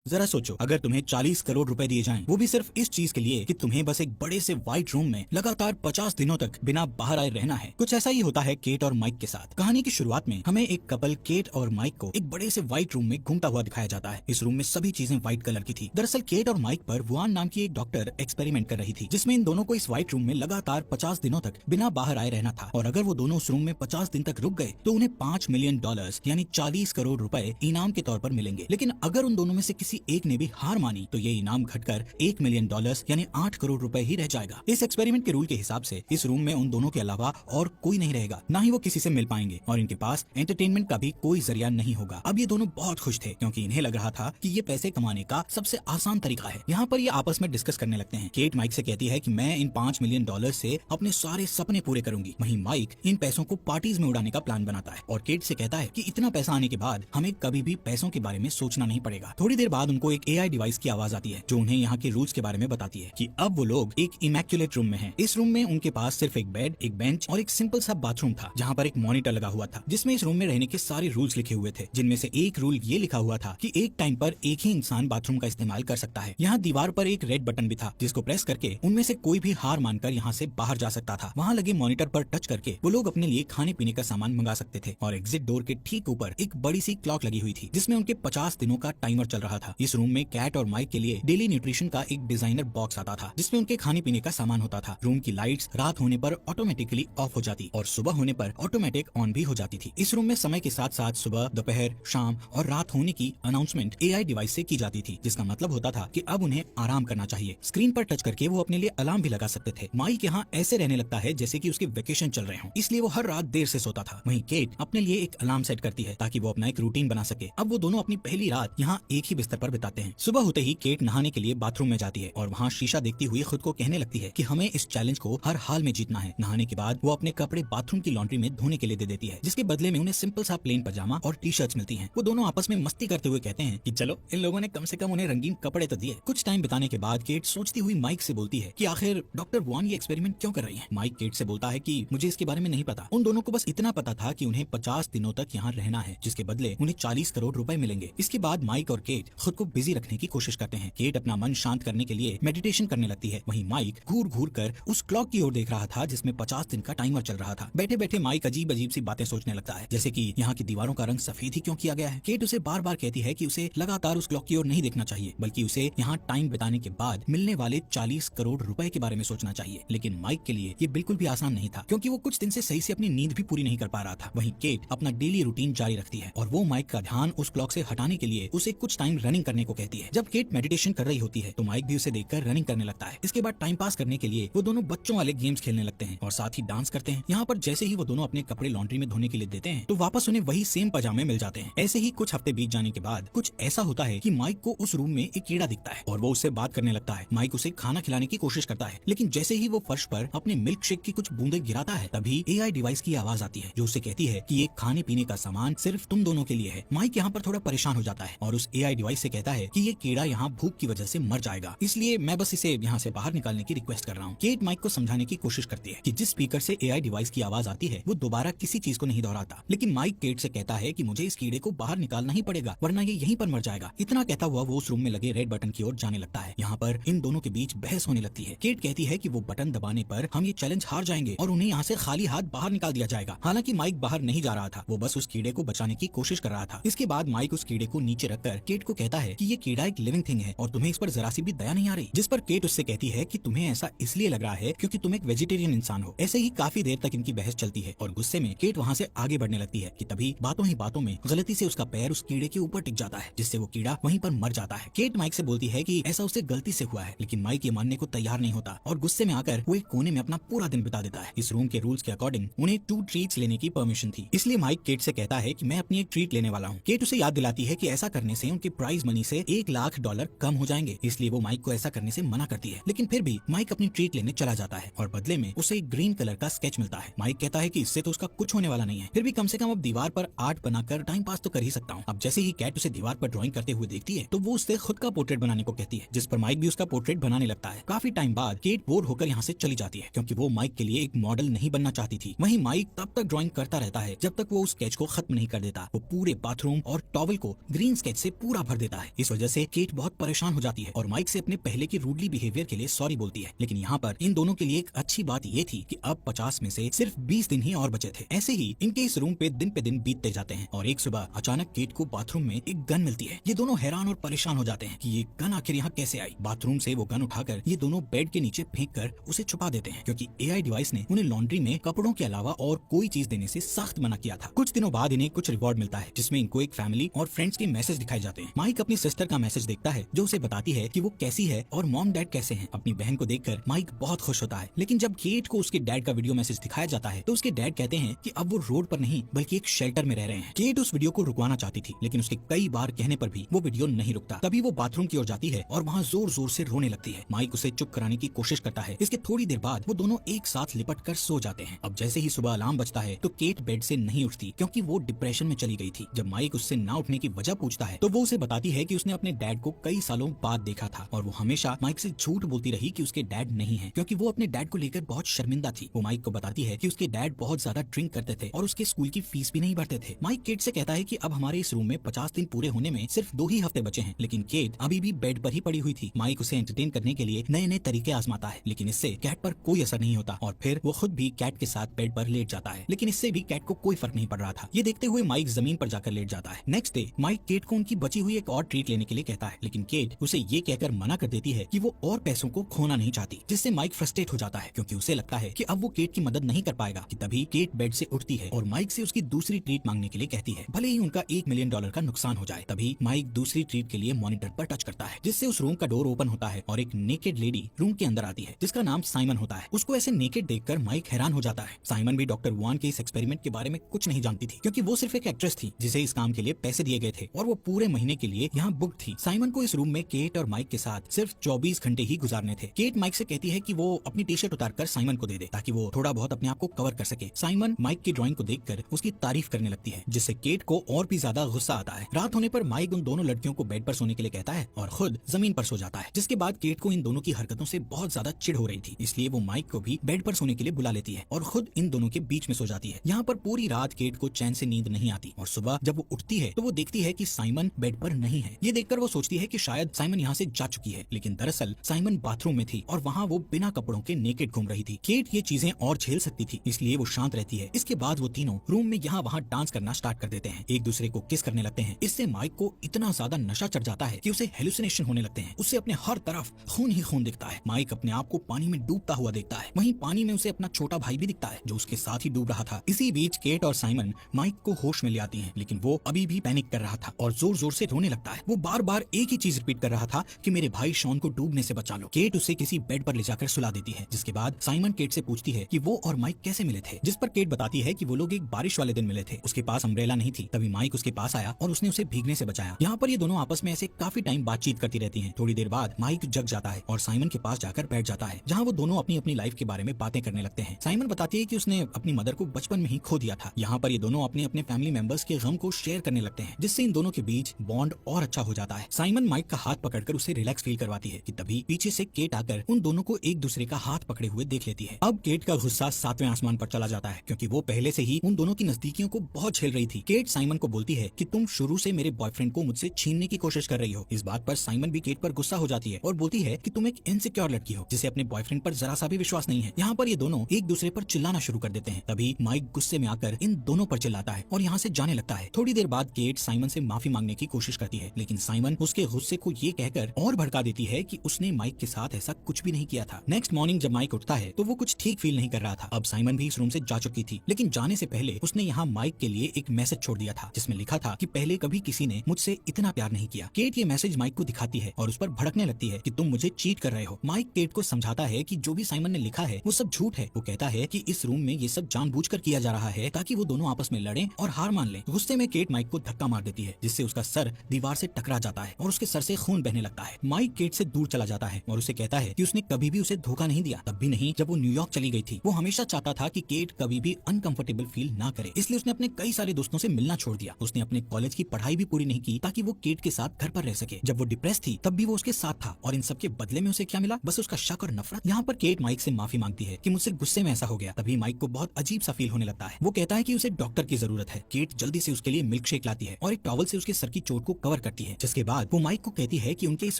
जरा सोचो, अगर तुम्हें 40 करोड़ रुपए दिए जाएं, वो भी सिर्फ इस चीज के लिए कि तुम्हें बस एक बड़े से व्हाइट रूम में लगातार 50 दिनों तक बिना बाहर आए रहना है। कुछ ऐसा ही होता है केट और माइक के साथ। कहानी की शुरुआत में हमें एक कपल केट और माइक को एक बड़े से व्हाइट रूम में घूमता हुआ दिखाया जाता है। इस रूम में सभी चीजें व्हाइट कलर की थी। दरअसल केट और माइक पर वुआन नाम की एक डॉक्टर एक्सपेरिमेंट कर रही थी, जिसमें इन दोनों को इस व्हाइट रूम में लगातार 50 दिनों तक बिना बाहर आए रहना था। और अगर वो दोनों उस रूम में 50 दिन तक रुक गए तो उन्हें $5 मिलियन यानी 40 करोड़ रुपए इनाम के तौर पर मिलेंगे। लेकिन अगर उन दोनों में से किसी एक ने भी हार मानी तो ये इनाम घटकर $1 मिलियन यानी 8 करोड़ रुपए ही रह जाएगा। इस एक्सपेरिमेंट के रूल के हिसाब से इस रूम में उन दोनों के अलावा और कोई नहीं रहेगा, ना ही वो किसी से मिल पाएंगे और इनके पास एंटरटेनमेंट का भी कोई जरिया नहीं होगा। अब ये दोनों बहुत खुश थे क्योंकि इन्हें लग रहा था कि ये पैसे कमाने का सबसे आसान तरीका है। यहाँ पर ये आपस में डिस्कस करने लगते हैं। केट माइक से कहती है कि मैं इन $5 मिलियन से अपने सारे सपने पूरे करूंगी। वहीं माइक इन पैसों को पार्टीज में उड़ाने का प्लान बनाता है और केट से कहता है कि इतना पैसा आने के बाद हमें कभी भी पैसों के बारे में सोचना नहीं पड़ेगा। थोड़ी देर बाद उनको एक AI डिवाइस की आवाज आती है जो उन्हें यहाँ के रूल्स के बारे में बताती है कि अब वो लोग एक इमैक्युलेट रूम में हैं। इस रूम में उनके पास सिर्फ एक बेड, एक बेंच और एक सिंपल सा बाथरूम था, जहाँ पर एक मॉनिटर लगा हुआ था जिसमें इस रूम में रहने के सारे रूल्स लिखे हुए थे, जिनमें से एक रूल ये लिखा हुआ था कि एक टाइम पर एक ही इंसान बाथरूम का इस्तेमाल कर सकता है। यहाँ दीवार पर एक रेड बटन भी था जिसको प्रेस करके उनमें से कोई भी हार मानकर यहाँ से बाहर जा सकता था। वहाँ लगे मॉनिटर पर टच करके वो लोग अपने लिए खाने पीने का सामान मंगा सकते थे और एग्जिट डोर के ठीक ऊपर एक बड़ी सी क्लॉक लगी हुई थी जिसमें उनके 50 दिनों का टाइमर चल रहा था। इस रूम में कैट और माइक के लिए डेली न्यूट्रिशन का एक डिजाइनर बॉक्स आता था जिसमें उनके खाने पीने का सामान होता था। रूम की लाइट्स रात होने पर ऑटोमेटिकली ऑफ हो जाती और सुबह होने पर ऑटोमेटिक ऑन भी हो जाती थी। इस रूम में समय के साथ साथ सुबह, दोपहर, शाम और रात होने की अनाउंसमेंट AI डिवाइस से की जाती थी, जिसका मतलब होता था कि अब उन्हें आराम करना चाहिए। स्क्रीन पर टच करके वो अपने लिए अलार्म भी लगा सकते थे। माइक यहाँ ऐसे रहने लगता है जैसे कि उसके वेकेशन चल रहे हों, इसलिए वो हर रात देर से सोता था। वहीं केट अपने लिए एक अलार्म सेट करती है ताकि वो अपना एक रूटीन बना सके। अब वो दोनों अपनी पहली रात यहाँ एक ही बिस्तर पर बिताते हैं। सुबह होते ही केट नहाने के लिए बाथरूम में जाती है और वहाँ शीशा देखती हुई खुद को कहने लगती है कि हमें इस चैलेंज को हर हाल में जीतना है। नहाने के बाद वो अपने कपड़े बाथरूम की लॉन्ड्री में धोने के लिए दे देती है, जिसके बदले में उन्हें सिंपल सा प्लेन पजामा और टी-शर्ट्स मिलती हैं। वो दोनों आपस में मस्ती करते हुए कहते हैं कि चलो इन लोगों ने कम से कम उन्हें रंगीन कपड़े तो दिए। कुछ टाइम बिताने के बाद केट सोचती हुई माइक से बोलती है कि आखिर डॉक्टर वुआन ये एक्सपेरिमेंट क्यों कर रही है। माइक केट से बोलता है कि मुझे इसके बारे में नहीं पता। उन दोनों को बस इतना पता था कि उन्हें 50 दिनों तक यहाँ रहना है, जिसके बदले उन्हें 40 करोड़ रुपए मिलेंगे। इसके बाद माइक और केट खुद को बिजी रखने की कोशिश करते हैं। केट अपना मन शांत करने के लिए मेडिटेशन करने लगती है। वहीं माइक घूर घूर कर उस क्लॉक की ओर देख रहा था जिसमें 50 दिन का टाइमर चल रहा था। बैठे बैठे माइक अजीब अजीब सी बातें सोचने लगता है, जैसे कि यहाँ की दीवारों का रंग सफेद ही क्यों किया गया है। केट उसे बार बार कहती है कि उसे लगातार उस क्लॉक की ओर नहीं देखना चाहिए, बल्कि उसे यहाँ टाइम बिताने के बाद मिलने वाले 40 करोड़ रुपए के बारे में सोचना चाहिए। लेकिन माइक के लिए ये बिल्कुल भी आसान नहीं था, क्योंकि वो कुछ दिन से सही से अपनी नींद भी पूरी नहीं कर पा रहा था। वहीं केट अपना डेली रूटीन जारी रखती है और वो माइक का ध्यान उस क्लॉक से हटाने के लिए उसे कुछ टाइम रनिंग करने को कहती है। जब केट मेडिटेशन कर रही होती है तो माइक भी उसे देखकर रनिंग करने लगता है। इसके बाद टाइम पास करने के लिए वो दोनों बच्चों वाले गेम्स खेलने लगते हैं और साथ ही डांस करते हैं। यहाँ पर जैसे ही वो दोनों अपने कपड़े लॉन्ड्री में धोने के लिए देते हैं तो वापस उन्हें वही सेम पजामे मिल जाते हैं। ऐसे ही कुछ हफ्ते बीत जाने के बाद कुछ ऐसा होता है कि माइक को उस रूम में एक कीड़ा दिखता है और वो उससे बात करने लगता है। माइक उसे खाना खिलाने की कोशिश करता है, लेकिन जैसे ही वो फर्श पर अपने मिल्क शेक की कुछ बूंदे गिराता है तभी AI डिवाइस की आवाज आती है जो उसे कहती है कि ये खाने पीने का सामान सिर्फ तुम दोनों के लिए है। माइक यहाँ पर थोड़ा परेशान हो जाता है और उस AI डिवाइस से कहता है कि ये कीड़ा यहाँ भूख की वजह से मर जाएगा, इसलिए मैं बस इसे यहाँ से बाहर निकालने की रिक्वेस्ट कर रहा हूँ। केट माइक को समझाने की कोशिश करती है कि जिस स्पीकर से AI डिवाइस की आवाज आती है वो दोबारा किसी चीज को नहीं दोहराता, लेकिन माइक केट से कहता है कि मुझे इस कीड़े को बाहर निकालना ही पड़ेगा वरना ये यहीं पर मर जाएगा। इतना कहता हुआ वो उस रूम में लगे रेड बटन की ओर जाने लगता है। यहाँ पर इन दोनों के बीच बहस होने लगती है। केट कहती है कि वो बटन दबाने पर हम ये चैलेंज हार जाएंगे और उन्हें यहाँ से खाली हाथ बाहर निकाल दिया जाएगा। हालांकि माइक बाहर नहीं जा रहा था, वो बस उस कीड़े को बचाने की कोशिश कर रहा था। इसके बाद माइक उस कीड़े को नीचे रखकर केट को कहता है कि ये कीड़ा एक लिविंग थिंग है और तुम्हें इस पर जरा सी भी दया नहीं आ रही। जिस पर केट उससे कहती है कि तुम्हें ऐसा इसलिए लग रहा है क्योंकि तुम एक वेजिटेरियन इंसान हो। ऐसे ही काफी देर तक इनकी बहस चलती है और गुस्से में केट वहाँ से आगे बढ़ने लगती है कि तभी बातों ही बातों में गलती से उसका पैर उस कीड़े के ऊपर टिक जाता है, जिससे वो कीड़ा वहीं पर मर जाता है। केट माइक से बोलती है कि ऐसा उससे गलती से हुआ है, लेकिन माइक ये मानने को तैयार नहीं होता और गुस्से में आकर वो एक कोने में अपना पूरा दिन बिता देता है। इस रूम के रूल्स के अकॉर्डिंग उन्हें 2 ट्रीट्स लेने की परमिशन थी, इसलिए माइक केट से कहता है कि मैं अपनी एक ट्रीट लेने वाला हूँ। केट उसे याद दिलाती है कि ऐसा करने से उनके प्राइज मनी से $1 लाख कम हो जाएंगे, इसलिए वो माइक को ऐसा करने से मना करती है। लेकिन फिर भी माइक अपनी ट्रीट लेने चला जाता है और बदले में उसे एक ग्रीन कलर का स्केच मिलता है। माइक कहता है कि इससे तो उसका कुछ होने वाला नहीं है, फिर भी कम से कम अब दीवार पर आर्ट बनाकर टाइम पास तो कर ही सकता हूँ। अब जैसे ही कैट उसे दीवार पर ड्राइंग करते हुए देखती है तो वो उससे खुद का पोर्ट्रेट बनाने को कहती है, जिस पर माइक भी उसका पोर्ट्रेट बनाने लगता है। काफी टाइम बाद केट बोर होकर यहाँ से चली जाती है क्योंकि वो माइक के लिए एक मॉडल नहीं बनना चाहती थी। वहीं माइक तब तक ड्राइंग करता रहता है जब तक वो उस स्केच को खत्म नहीं कर देता। वो पूरे बाथरूम और टॉवल को ग्रीन स्केच से पूरा भर देता देता है। इस वजह से केट बहुत परेशान हो जाती है और माइक से अपने पहले के रूडली बिहेवियर के लिए सॉरी बोलती है। लेकिन यहाँ पर इन दोनों के लिए एक अच्छी बात ये थी कि अब 50 में से सिर्फ 20 दिन ही और बचे थे। ऐसे ही इनके इस रूम पे दिन बीतते जाते हैं और एक सुबह अचानक केट को बाथरूम में एक गन मिलती है। ये दोनों हैरान और परेशान हो जाते हैं कि ये गन आखिर यहाँ कैसे आई। बाथरूम से वो गन उठाकर ये दोनों बेड के नीचे फेंक कर उसे छुपा देते हैं, क्योंकि एआई डिवाइस ने उन्हें लॉन्ड्री में कपड़ों के अलावा और कोई चीज देने से सख्त मना किया था। कुछ दिनों बाद इन्हें कुछ रिवॉर्ड मिलता है, जिसमें इनको एक फैमिली और फ्रेंड्स के मैसेज दिखाए जाते हैं। माइक अपनी सिस्टर का मैसेज देखता है जो उसे बताती है कि वो कैसी है और मॉम डैड कैसे हैं। अपनी बहन को देखकर माइक बहुत खुश होता है। लेकिन जब केट को उसके डैड का वीडियो मैसेज दिखाया जाता है तो उसके डैड कहते हैं कि अब वो रोड पर नहीं बल्कि एक शेल्टर में रह रहे हैं। केट उस वीडियो को रुकवाना चाहती थी, लेकिन उसके कई बार कहने पर भी वो वीडियो नहीं रुकता। तभी वो बाथरूम की ओर जाती है और वहाँ जोर जोर से रोने लगती है। माइक उसे चुप कराने की कोशिश करता है। इसके थोड़ी देर बाद वो दोनों एक साथ लिपट कर सो जाते हैं। अब जैसे ही सुबह अलार्म बजता है तो केट बेड से नहीं उठती, क्योंकि वो डिप्रेशन में चली गई थी। जब माइक उससे ना उठने की वजह पूछता है तो वो उसे बताती है कि उसने अपने डैड को कई सालों बाद देखा था और वो हमेशा माइक से झूठ बोलती रही कि उसके डैड नहीं है, क्योंकि वो अपने डैड को लेकर बहुत शर्मिंदा थी। वो माइक को बताती है कि उसके डैड बहुत ज्यादा ड्रिंक करते थे और उसके स्कूल की फीस भी नहीं भरते थे। माइक केट से कहता है कि अब हमारे इस रूम में 50 दिन पूरे होने में सिर्फ 2 ही हफ्ते बचे हैं, लेकिन केट अभी भी बेड पर ही पड़ी हुई थी। माइक उसे एंटरटेन करने के लिए नए नए तरीके आजमाता है, लेकिन इससे कैट पर कोई असर नहीं होता और फिर वो खुद भी कैट के साथ बेड पर लेट जाता है, लेकिन इससे भी कैट को कोई फर्क नहीं पड़ रहा था। ये देखते हुए माइक जमीन पर जाकर लेट जाता है। नेक्स्ट डे माइक केट को उनकी बची हुई एक और ट्रीट लेने के लिए कहता है, लेकिन केट उसे ये कहकर मना कर देती है कि वो और पैसों को खोना नहीं चाहती, जिससे माइक फ्रस्ट्रेट हो जाता है, क्योंकि उसे लगता है कि अब वो केट की मदद नहीं कर पाएगा। कि तभी केट बेड से उठती है और माइक से उसकी दूसरी ट्रीट मांगने के लिए कहती है, भले ही उनका $1 मिलियन का नुकसान हो जाए। तभी माइक दूसरी ट्रीट के लिए मॉनिटर पर टच करता है, जिससे उस रूम का डोर ओपन होता है और एक नेकेड लेडी रूम के अंदर आती है, जिसका नाम साइमन होता है। उसको ऐसे नेकेड देखकर माइक हैरान हो जाता है। साइमन भी डॉक्टर वुआन के इस एक्सपेरिमेंट के बारे में कुछ नहीं जानती थी, क्योंकि वो सिर्फ एक एक्ट्रेस थी जिसे इस काम के लिए पैसे दिए गए थे और वो पूरे महीने के लिए यहाँ बुक थी। साइमन को इस रूम में केट और माइक के साथ सिर्फ 24 घंटे ही गुजारने थे। केट माइक से कहती है कि वो अपनी टी शर्ट उतारकर साइमन को दे दे, ताकि वो थोड़ा बहुत अपने आप को कवर कर सके। साइमन माइक की ड्राइंग को देखकर उसकी तारीफ करने लगती है, जिससे केट को और भी ज्यादा गुस्सा आता है। रात होने पर माइक उन दोनों लड़कियों को बेड पर सोने के लिए कहता है और खुद जमीन पर सो जाता है, जिसके बाद केट को इन दोनों की हरकतों से बहुत ज्यादा चिढ़ हो रही थी, इसलिए वो माइक को भी बेड पर सोने के लिए बुला लेती है और खुद इन दोनों के बीच में सो जाती है। यहाँ पर पूरी रात केट को चैन से नींद नहीं आती और सुबह जब वो उठती है तो वो देखती है कि साइमन बेड पर नहीं है। ये देखकर वो सोचती है कि शायद साइमन यहाँ से जा चुकी है, लेकिन दरअसल साइमन बाथरूम में थी और वहाँ वो बिना कपड़ों के नेकेड घूम रही थी। केट ये चीजें और झेल सकती थी, इसलिए वो शांत रहती है। इसके बाद वो तीनों रूम में यहाँ वहाँ डांस करना स्टार्ट कर देते हैं, एक दूसरे को किस करने लगते हैं। इससे माइक को इतना ज्यादा नशा चढ़ जाता है कि उसे हेलुसिनेशन होने लगते हैं। उसे अपने हर तरफ खून ही खून दिखता है। माइक अपने आप को पानी में डूबता हुआ देखता है। वहीं पानी में उसे अपना छोटा भाई भी दिखता है जो उसके साथ ही डूब रहा था। इसी बीच केट और साइमन माइक को होश में ले आती हैं, लेकिन वो अभी भी पैनिक कर रहा था और जोर जोर से रोने लगता है। वो बार बार एक ही चीज रिपीट कर रहा था कि मेरे भाई शॉन को डूबने से बचा लो। केट उसे किसी बेड पर ले जाकर सुला देती है, जिसके बाद साइमन केट से पूछती है कि वो और माइक कैसे मिले थे, जिस पर केट बताती है कि वो लोग एक बारिश वाले दिन मिले थे। उसके पास अम्ब्रेला नहीं थी। तभी माइक उसके पास आया और उसने उसे भीगने से बचाया। यहाँ पर ये दोनों आपस में ऐसे काफी टाइम बातचीत करती रहती हैं। थोड़ी देर बाद माइक जग जाता है और साइमन के पास जाकर बैठ जाता है, जहाँ वो दोनों अपनी अपनी लाइफ के बारे में बातें करने लगते हैं। साइमन बताती है कि उसने अपनी मदर को बचपन में ही खो दिया था। यहाँ पर ये दोनों अपने अपने फैमिली मेंबर्स के गम को शेयर करने लगते हैं, जिससे इन दोनों के बीच बॉन्ड और अच्छा हो जाता है। साइमन माइक का हाथ पकड़कर उसे रिलैक्स फील करवाती है कि तभी पीछे से केट आकर उन दोनों को एक दूसरे का हाथ पकड़े हुए देख लेती है। अब केट का गुस्सा 7वें आसमान पर चला जाता है, क्योंकि वो पहले से ही उन दोनों की नजदीकियों को बहुत झेल रही थी। केट साइमन को बोलती है कि तुम शुरू से मेरे बॉयफ्रेंड को मुझसे छीनने की कोशिश कर रही हो। इस बात पर साइमन भी केट पर गुस्सा हो जाती है और बोलती है कि तुम एक इनसिक्योर लड़की हो जिसे अपने बॉयफ्रेंड पर जरा सा भी विश्वास नहीं है। यहाँ पर ये दोनों एक दूसरे पर चिल्लाना शुरू कर देते हैं। तभी माइक गुस्से में आकर इन दोनों पर चिल्लाता है और यहाँ से जाने लगता है। थोड़ी देर बाद केट साइमन से माफी मांगने की कोशिश करती है, लेकिन साइमन उसके गुस्से को ये कहकर और भड़का देती है कि उसने माइक के साथ ऐसा कुछ भी नहीं किया था। नेक्स्ट मॉर्निंग जब माइक उठता है तो वो कुछ ठीक फील नहीं कर रहा था। अब साइमन भी इस रूम से जा चुकी थी, लेकिन जाने से पहले उसने यहाँ माइक के लिए एक मैसेज छोड़ दिया था, जिसमें लिखा था कि पहले कभी किसी ने मुझसे इतना प्यार नहीं किया। केट ये मैसेज माइक को दिखाती है और उस पर भड़कने लगती है कि तुम मुझे चीट कर रहे हो। माइक केट को समझाता है कि जो भी साइमन ने लिखा है वो सब झूठ है। वो कहता है कि इस रूम में ये सब जानबूझकर किया जा रहा है ताकि वो दोनों आपस में लड़ें और हार मान लें। गुस्से में केट माइक को धक्का मार देती है, जिससे उसका सर दीवार से टकरा जाता है और उसके सर से खून बहने लगता है। माइक केट से दूर चला जाता है और उसे कहता है कि उसने कभी भी उसे धोखा नहीं दिया, तब भी नहीं जब वो न्यूयॉर्क चली गई थी। वो हमेशा चाहता था कि केट कभी भी अनकंफर्टेबल फील ना करे, इसलिए उसने अपने कई सारे दोस्तों से मिलना छोड़ दिया। उसने अपने कॉलेज की पढ़ाई भी पूरी नहीं की ताकि वो केट के साथ घर पर रह सके। जब वो डिप्रेस थी तब भी वो उसके साथ था और इन सब के बदले में उसे क्या मिला? बस उसका शक और नफरत। यहाँ पर केट माइक से माफी मांगती है कि मुझसे गुस्से में ऐसा हो गया। तभी माइक को बहुत अजीब सा फील होने लगता है। वो कहता है कि उसे डॉक्टर की जरूरत है। केट जल्दी से उसके लिए मिल्क शेक लाती है और एक टॉवल से उसके सर की चोट को कवर करती है, जिसके बाद वो माइक को कहती है कि उनके इस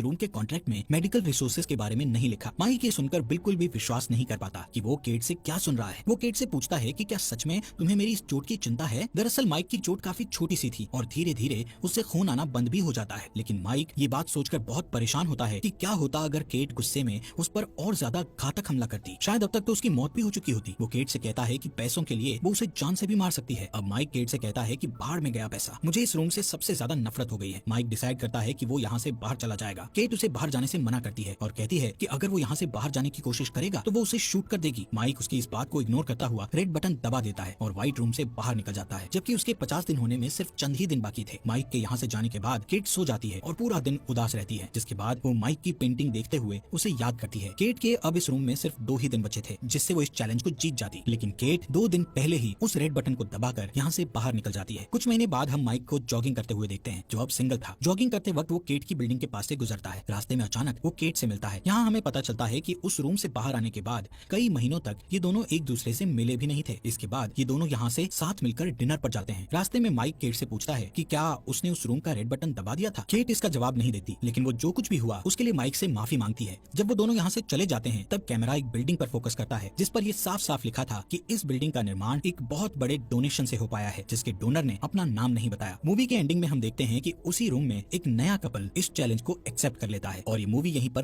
रूम के कॉन्ट्रैक्ट में मेडिकल रिसोर्सेज के बारे में नहीं लिखा। माइक ये सुनकर बिल्कुल भी विश्वास नहीं कर पाता कि वो केट से क्या सुन रहा है। वो केट से पूछता है कि क्या सच में तुम्हें मेरी इस चोट की चिंता है। दरअसल माइक की चोट काफी छोटी सी थी और धीरे धीरे उससे खून आना बंद भी हो जाता है, लेकिन माइक ये बात सोचकर बहुत परेशान होता है कि क्या होता अगर केट गुस्से में उस पर और ज्यादा घातक हमला करती। शायद अब तक तो उसकी मौत भी हो चुकी होती। वो केट से कहता है कि पैसों के लिए वो उसे जान से भी मार सकती है। अब माइक केट से कहता है कि बाहर में गया पैसा, मुझे इस रूम से सबसे ज्यादा नफरत हो गई है। माइक डिसाइड करता है कि वो यहाँ से बाहर चला जाएगा। केट उसे बाहर जाने से मना करती है और कहती है कि अगर वो यहाँ से बाहर जाने की कोशिश करेगा तो वो उसे शूट कर देगी। माइक उसकी इस बात को इग्नोर करता हुआ रेड बटन दबा देता है और व्हाइट रूम से बाहर निकल जाता है, जबकि उसके 50 दिन होने में सिर्फ चंद ही दिन बाकी थे। माइक के यहाँ से जाने के बाद केट सो जाती है और पूरा दिन उदास रहती है, जिसके बाद वो माइक की पेंटिंग देखते हुए उसे याद करती है। केट के अब इस रूम में सिर्फ 2 ही दिन बचे थे जिससे वो इस चैलेंज को जीत जाती, लेकिन केट 2 दिन पहले ही उस रेड बटन को दबाकर यहाँ से बाहर निकल जाती है। कुछ महीने बाद हम माइक को जॉगिंग करते हुए देखते हैं, जो अब सिंगल था। जॉगिंग करते वक्त वो केट की बिल्डिंग के पास से गुजरता है। रास्ते में अचानक वो केट से मिलता है। यहाँ हमें पता चलता है कि उस रूम से बाहर आने के बाद कई महीनों तक ये दोनों एक दूसरे से मिले भी नहीं थे। इसके बाद ये दोनों यहाँ से साथ मिलकर डिनर पर जाते हैं। रास्ते में माइक केट से पूछता है कि क्या उसने उस रूम का रेड बटन दबा दिया था। केट इसका जवाब नहीं देती, लेकिन वो जो कुछ भी हुआ उसके लिए माइक से माफी मांगती है। जब वो दोनों यहाँ से चले जाते हैं तब कैमरा एक बिल्डिंग पर फोकस करता है जिस पर ये साफ साफ लिखा था कि इस बिल्डिंग का निर्माण एक बहुत बड़े डोनेशन से हो पाया है, जिसके डोनर ने अपना नाम नहीं बताया। मूवी के एंडिंग में हम देखते हैं कि उसी रूम में एक नया कपल इस चैलेंज को एक्सेप्ट कर लेता है और ये मूवी यहीं पर